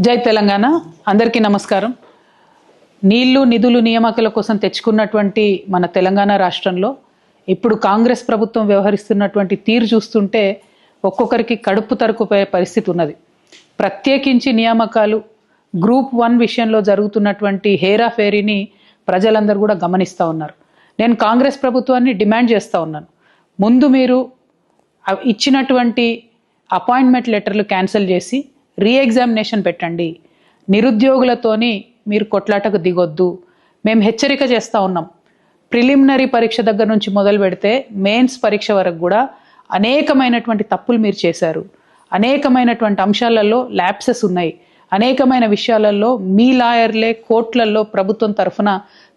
జై తెలంగాణ. అందరికీ నమస్కారం. నీళ్లు నిధులు నియామకాల కోసం తెచ్చుకున్నటువంటి మన తెలంగాణ రాష్ట్రంలో ఇప్పుడు కాంగ్రెస్ ప్రభుత్వం వ్యవహరిస్తున్నటువంటి తీరు చూస్తుంటే ఒక్కొక్కరికి కడుపు తరుకుపోయే పరిస్థితి ఉన్నది. ప్రత్యేకించి నియామకాలు గ్రూప్ 1 విషయంలో జరుగుతున్నటువంటి హేరాఫేరీని ప్రజలందరూ కూడా గమనిస్తూ ఉన్నారు. నేను కాంగ్రెస్ ప్రభుత్వాన్ని డిమాండ్ చేస్తూ ఉన్నాను, ముందు మీరు ఇచ్చినటువంటి అపాయింట్మెంట్ లెటర్లు క్యాన్సిల్ చేసి రీఎగ్జామినేషన్ పెట్టండి. నిరుద్యోగులతోని మీరు కొట్లాటకు దిగొద్దు. మేము హెచ్చరిక చేస్తూ ఉన్నాం. ప్రిలిమినరీ పరీక్ష దగ్గర నుంచి మొదలు పెడితే మెయిన్స్ పరీక్ష వరకు కూడా అనేకమైనటువంటి తప్పులు మీరు చేశారు. అనేకమైనటువంటి అంశాలలో ల్యాప్సెస్ ఉన్నాయి. అనేకమైన విషయాలలో మీ లాయర్లే కోర్టులలో ప్రభుత్వం తరఫున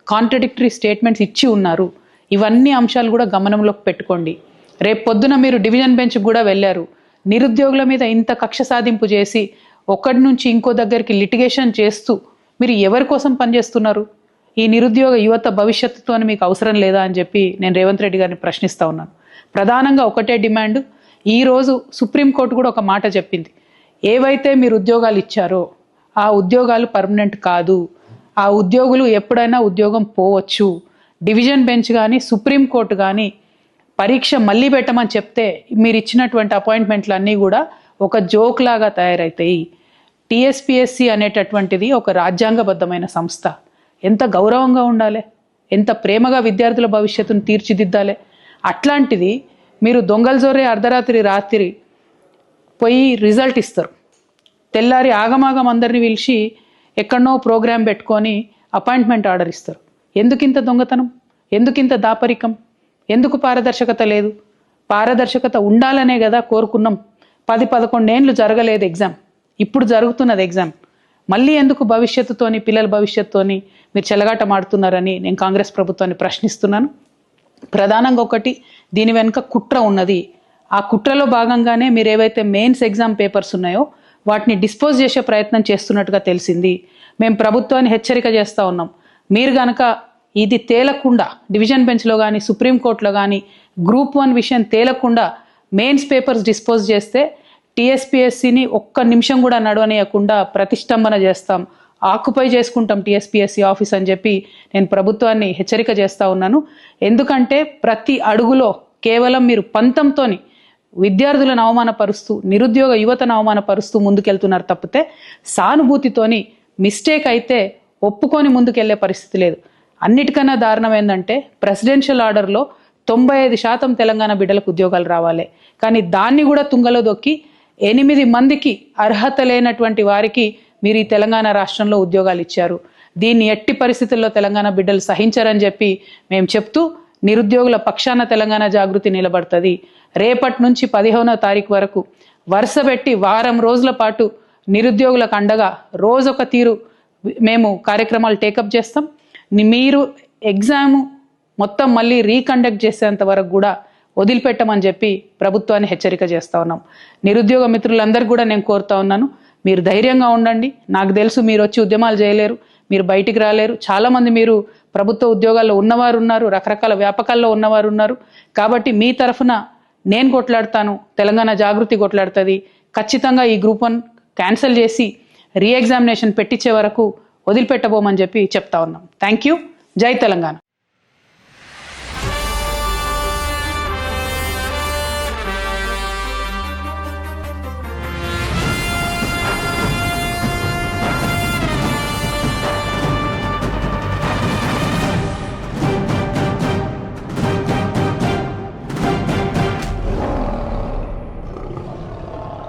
కాంట్రడిక్టరీ స్టేట్మెంట్స్ ఇచ్చి ఉన్నారు. ఇవన్నీ అంశాలు కూడా గమనంలోకి పెట్టుకోండి. రేపు పొద్దున మీరు డివిజన్ బెంచ్ కూడా వెళ్ళారు. నిరుద్యోగుల మీద ఇంత కక్ష సాధింపు చేసి ఒకటి నుంచి ఇంకో దగ్గరికి లిటిగేషన్ చేస్తూ మీరు ఎవరి కోసం పనిచేస్తున్నారు? ఈ నిరుద్యోగ యువత భవిష్యత్తుతో మీకు అవసరం లేదా అని చెప్పి నేను రేవంత్ రెడ్డి గారిని ప్రశ్నిస్తూ ఉన్నాను. ప్రధానంగా ఒకటే డిమాండ్. ఈరోజు సుప్రీంకోర్టు కూడా ఒక మాట చెప్పింది, ఏవైతే మీరు ఉద్యోగాలు ఇచ్చారో ఆ ఉద్యోగాలు పర్మనెంట్ కాదు. ఆ ఉద్యోగులు ఎప్పుడైనా ఉద్యోగం పోవచ్చు. డివిజన్ బెంచ్ కానీ సుప్రీంకోర్టు కానీ పరీక్ష మళ్ళీ పెట్టమని చెప్తే మీరు ఇచ్చినటువంటి అపాయింట్మెంట్లు అన్నీ కూడా ఒక జోక్ లాగా తయారవుతాయి. టీఎస్పీఎస్సీ అనేటటువంటిది ఒక రాజ్యాంగబద్ధమైన సంస్థ. ఎంత గౌరవంగా ఉండాలి, ఎంత ప్రేమగా విద్యార్థుల భవిష్యత్తును తీర్చిదిద్దాలి. అట్లాంటిది మీరు దొంగల జోరే రాత్రి పోయి రిజల్ట్ ఇస్తారు. తెల్లారి ఆగమాగం అందరిని పిలిచి ఎక్కడనో ప్రోగ్రాం పెట్టుకొని అపాయింట్మెంట్ ఆర్డర్ ఇస్తారు. ఎందుకింత దొంగతనం? ఎందుకింత దాపరికం? ఎందుకు పారదర్శకత లేదు? పారదర్శకత ఉండాలనే కదా కోరుకున్నాం. 10-11 ఏళ్ళు జరగలేదు ఎగ్జామ్, ఇప్పుడు జరుగుతున్నది ఎగ్జామ్. మళ్ళీ ఎందుకు భవిష్యత్తుతోని, పిల్లల భవిష్యత్తుతోని మీరు చెలగాటమాడుతున్నారని నేను కాంగ్రెస్ ప్రభుత్వాన్ని ప్రశ్నిస్తున్నాను. ప్రధానంగా ఒకటి, దీని వెనుక కుట్ర ఉన్నది. ఆ కుట్రలో భాగంగానే మీరు ఏవైతే మెయిన్స్ ఎగ్జామ్ పేపర్స్ ఉన్నాయో వాటిని డిస్పోజ్ చేసే ప్రయత్నం చేస్తున్నట్టుగా తెలిసింది. మేము ప్రభుత్వాన్ని హెచ్చరిక చేస్తూ ఉన్నాం, మీరు కనుక ఇది తేలకుండా డివిజన్ బెంచ్లో కానీ సుప్రీంకోర్టులో కానీ గ్రూప్ 1 విషయం తేలకుండా మెయిన్స్ పేపర్స్ డిస్పోజ్ చేస్తే టీఎస్పీఎస్సీని ఒక్క నిమిషం కూడా నడవనీయకుండా ప్రతిష్టంభన చేస్తాం, ఆక్యుపై చేసుకుంటాం టీఎస్పీఎస్సీ ఆఫీస్ అని చెప్పి నేను ప్రభుత్వాన్ని హెచ్చరిక చేస్తూ ఉన్నాను. ఎందుకంటే ప్రతి అడుగులో కేవలం మీరు పంతంతోని విద్యార్థులను అవమానపరుస్తూ నిరుద్యోగ యువతను అవమానపరుస్తూ ముందుకెళ్తున్నారు తప్పితే సానుభూతితోని మిస్టేక్ అయితే ఒప్పుకొని ముందుకెళ్లే పరిస్థితి లేదు. అన్నిటికన్నా దారుణం ఏంటంటే ప్రెసిడెన్షియల్ ఆర్డర్లో 95% తెలంగాణ బిడ్డలకు ఉద్యోగాలు రావాలి, కానీ దాన్ని కూడా తుంగలో దొక్కి 8 మందికి అర్హత లేనటువంటి వారికి మీరు ఈ తెలంగాణ రాష్ట్రంలో ఉద్యోగాలు ఇచ్చారు. దీన్ని ఎట్టి పరిస్థితుల్లో తెలంగాణ బిడ్డలు సహించారని చెప్పి మేము చెప్తూ నిరుద్యోగుల పక్షాన తెలంగాణ జాగృతి నిలబడుతుంది. రేపటి నుంచి 15వ తారీఖు వరకు వరుస పెట్టి వారం రోజుల పాటు నిరుద్యోగులకు అండగా రోజొక తీరు మేము కార్యక్రమాలు టేకప్ చేస్తాం. మీరు ఎగ్జామ్ మొత్తం మళ్ళీ రీకండక్ట్ చేసేంత వరకు కూడా వదిలిపెట్టమని చెప్పి ప్రభుత్వాన్ని హెచ్చరిక చేస్తూ ఉన్నాం. నిరుద్యోగ మిత్రులందరూ కూడా నేను కోరుతా ఉన్నాను, మీరు ధైర్యంగా ఉండండి. నాకు తెలుసు మీరు వచ్చి ఉద్యమాలు చేయలేరు, మీరు బయటికి రాలేరు. చాలామంది మీరు ప్రభుత్వ ఉద్యోగాల్లో ఉన్నవారు ఉన్నారు, రకరకాల వ్యాపకాల్లో ఉన్నవారు ఉన్నారు. కాబట్టి మీ తరఫున నేను కొట్లాడతాను, తెలంగాణ జాగృతి కొట్లాడుతుంది. ఖచ్చితంగా ఈ గ్రూప్ 1 క్యాన్సిల్ చేసి రీఎగ్జామినేషన్ పెట్టించే వరకు వదిలిపెట్టబోమని చెప్పి చెప్తా ఉన్నాం. Thank you. జై తెలంగాణ.